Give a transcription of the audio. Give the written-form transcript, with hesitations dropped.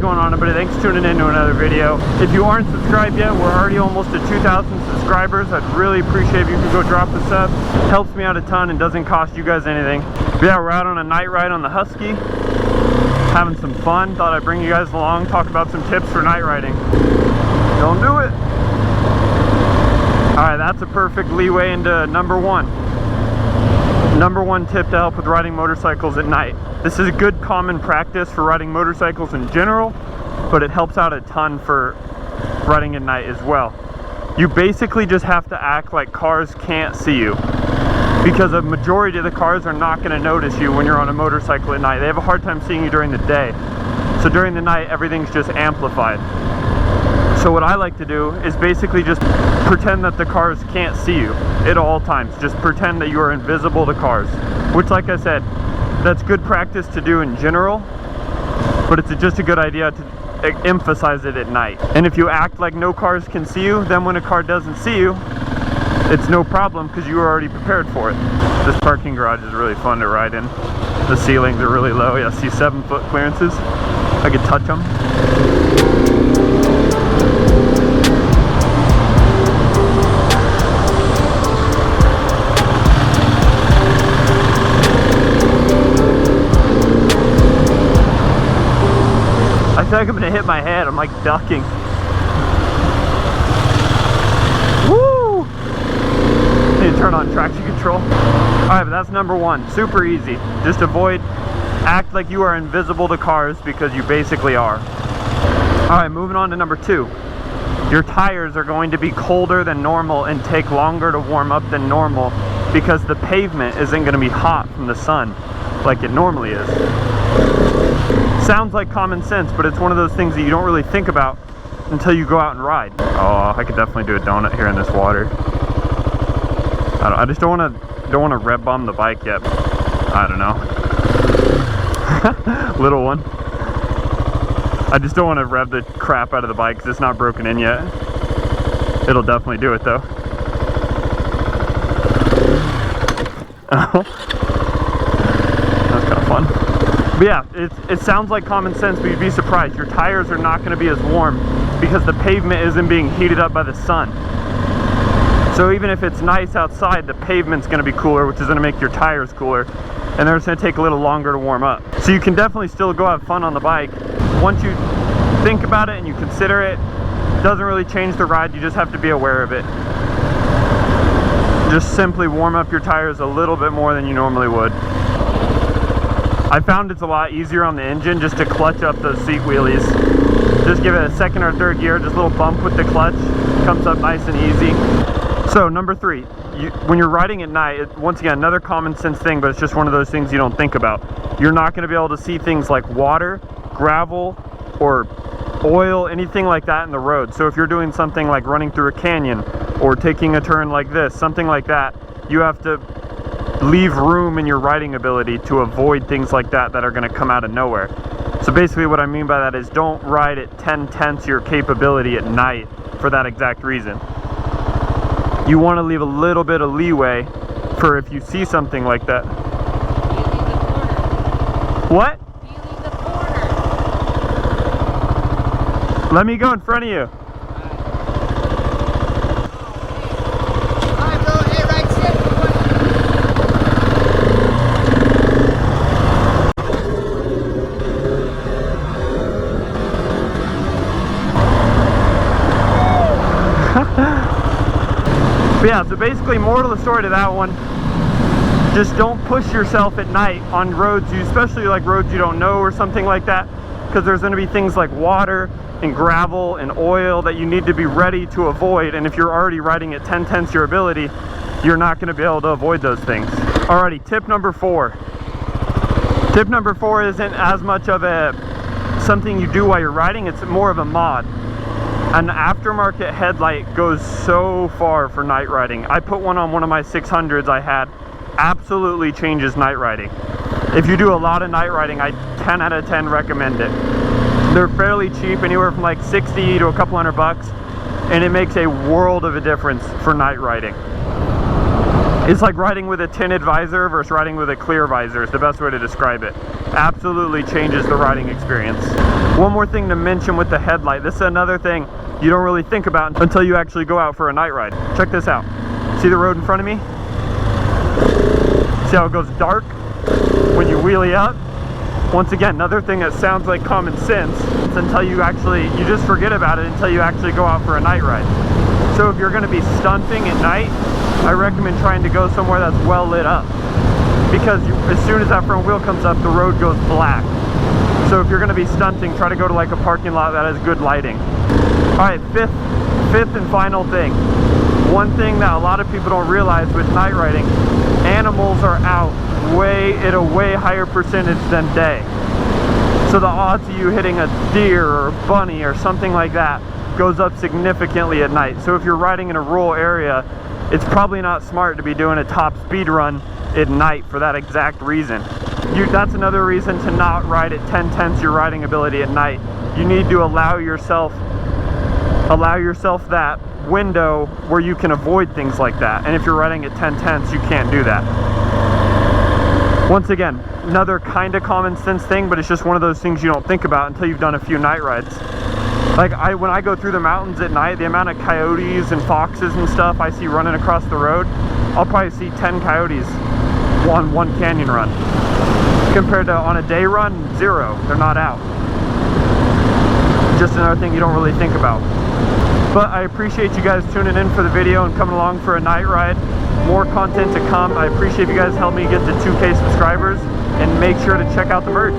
going on, everybody? Thanks for tuning in to another video. If you aren't subscribed yet, we're already almost at 2,000 subscribers. I'd really appreciate if you could go drop a sub. Helps me out a ton and doesn't cost you guys anything. But yeah, we're out on a night ride on the Husky, having some fun. Thought I'd bring you guys along, talk about some tips for night riding. Don't do it. All right, that's a perfect leeway into number one tip to help with riding motorcycles at night. This is a good common practice for riding motorcycles in general, but it helps out a ton for riding at night as well. You basically just have to act like cars can't see you, because a majority of the cars are not going to notice you when you're on a motorcycle at night. They have a hard time seeing you during the day. So during the night, everything's just amplified. So what I like to do is basically just pretend that the cars can't see you at all times. Just pretend that you are invisible to cars, which, like I said, that's good practice to do in general, but it's just a good idea to emphasize it at night. And if you act like no cars can see you, then when a car doesn't see you, it's no problem because you were already prepared for it. This parking garage is really fun to ride in. The ceilings are really low. Yeah, see 7-foot clearances. I could touch them. I feel like I'm gonna hit my head. I'm like ducking. Woo! Need to turn on traction control. Alright, but that's number one. Super easy. Just act like you are invisible to cars, because you basically are. Alright, moving on to number two. Your tires are going to be colder than normal and take longer to warm up than normal, because the pavement isn't going to be hot from the sun like it normally is. Sounds like common sense, but it's one of those things that you don't really think about until you go out and ride. Oh, I could definitely do a donut here in this water. I just don't want to rev bomb the bike yet. I don't know. Little one. I just don't want to rev the crap out of the bike because it's not broken in yet. It'll definitely do it though. Oh. That's kind of fun. But yeah, it sounds like common sense, but you'd be surprised. Your tires are not going to be as warm because the pavement isn't being heated up by the sun. So even if it's nice outside, the pavement's going to be cooler, which is going to make your tires cooler, and they're just going to take a little longer to warm up. So you can definitely still go have fun on the bike. Once you think about it and you consider it, it doesn't really change the ride. You just have to be aware of it. Just simply warm up your tires a little bit more than you normally would. I found it's a lot easier on the engine just to clutch up those seat wheelies. Just give it a second or third gear, just a little bump with the clutch, comes up nice and easy. So number three, when you're riding at night, once again, another common sense thing, but it's just one of those things you don't think about. You're not going to be able to see things like water, gravel, or oil, anything like that in the road. So if you're doing something like running through a canyon or taking a turn like this, something like that, you have to leave room in your riding ability to avoid things like that that are going to come out of nowhere. So basically what I mean by that is don't ride at 10/10 your capability at night for that exact reason. You want to leave a little bit of leeway for if you see something like that. What? You leave the corner. Let me go in front of you. But yeah, so basically moral of the story to that one, just don't push yourself at night on roads, especially like roads you don't know or something like that, because there's going to be things like water and gravel and oil that you need to be ready to avoid, and if you're already riding at 10/10 your ability, you're not going to be able to avoid those things. Alrighty, tip number four. Tip number four isn't as much of something you do while you're riding, it's more of a mod. An aftermarket headlight goes so far for night riding. I put one on one of my 600s I had. Absolutely changes night riding. If you do a lot of night riding, I 10 out of 10 recommend it. They're fairly cheap, anywhere from like 60 to a couple $100 bucks, and it makes a world of a difference for night riding. It's like riding with a tinted visor versus riding with a clear visor is the best way to describe it. Absolutely changes the riding experience. One more thing to mention with the headlight. This is another thing you don't really think about until you actually go out for a night ride. Check this out. See the road in front of me? See how it goes dark when you wheelie up? Once again, another thing that sounds like common sense until you just forget about it until you actually go out for a night ride. So if you're going to be stunting at night, I recommend trying to go somewhere that's well lit up, because as soon as that front wheel comes up, the road goes black. So if you're going to be stunting, try to go to like a parking lot that has good lighting. Alright, fifth and final thing. One thing that a lot of people don't realize with night riding, animals are out at a way higher percentage than day. So the odds of you hitting a deer or a bunny or something like that goes up significantly at night. So if you're riding in a rural area, it's probably not smart to be doing a top speed run at night for that exact reason. That's another reason to not ride at 10/10 your riding ability at night. You need to allow yourself that window where you can avoid things like that. And if you're riding at 10/10, you can't do that. Once again, another kind of common sense thing, but it's just one of those things you don't think about until you've done a few night rides. Like when I go through the mountains at night, the amount of coyotes and foxes and stuff I see running across the road, I'll probably see 10 coyotes on one canyon run. Compared to on a day run, 0, they're not out. Just another thing you don't really think about. But I appreciate you guys tuning in for the video and coming along for a night ride. More content to come. I appreciate you guys helping me get to 2K subscribers, and make sure to check out the merch.